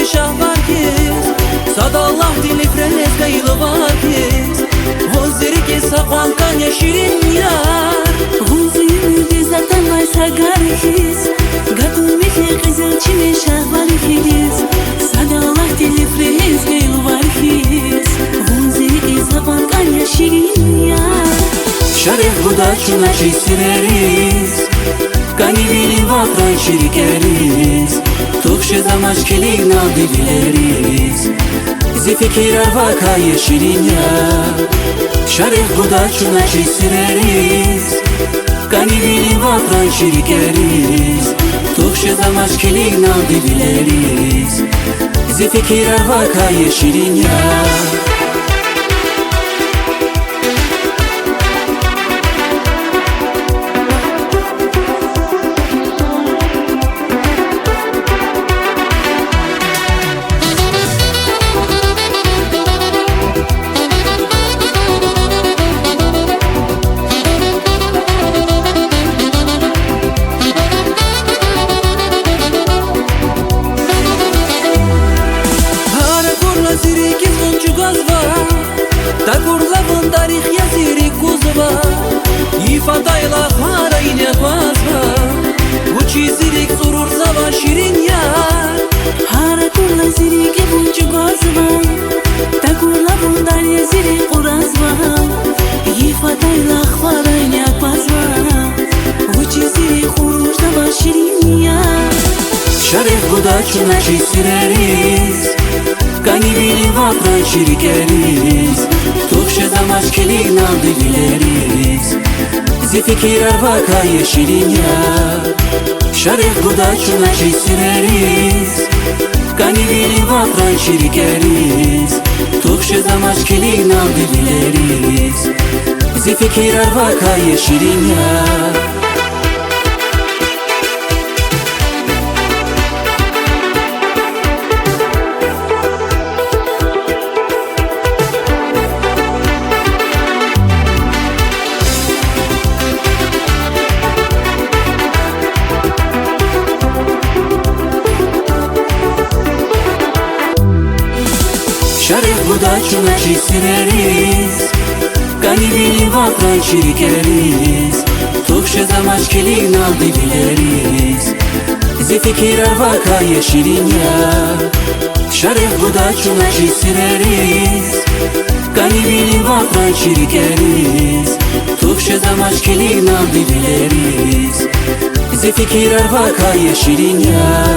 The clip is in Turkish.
شهبركز صد الله دلی فرنس قیل وارکز وزری که سقوان کن شیرین یار غوزی دیزتن وای سگارکز گدون میخی قزل چی شهبرکز صد الله دلی فرنس قیل وارکز وزری که سقوان کن شیرین یار شرح بودا چونه چی سرریز Kani bilin vatran şirkeriz Tukşe zamaş kilik naldi bileriz Zi fikirer vakayı şirin ya Şarih buda çuna çizsireriz Kani bilin vatran şirkeriz Tukşe zamaş kilik naldi bileriz Zi fikirer vakayı şirin ya Takurlavın tarih yaziri kuzva İfadayla khara ine bazva Bu çizirik surur zava şirin yar Hara kurla zirik buncu gazva Takurlavın tarih yaziri kurazva İfadayla khara ine bazva Bu çizirik surur zava şirin yar Şarih buda çuna çizsireriz Kani bilin vatran şirkeriz Tukşe zamaş kilik naldi bileriz Zi fikirer vakayı şirin ya Şarih buda çuna çizsireriz Kani bilin vatran şirkeriz Tukşe zamaş kilik naldi bileriz Zi fikirer vakayı şirin ya Şarih buda çuna çizsireriz Kani bilin vatran şirkeriz Tukşe zamaş kilik naldi bileriz Zi fikirer vakayı şirin ya Şarih buda çuna çizsireriz Kani bilin vatran şirkeriz Tukşe zamaş kilik naldi bileriz Zi fikirer vakayı şirin ya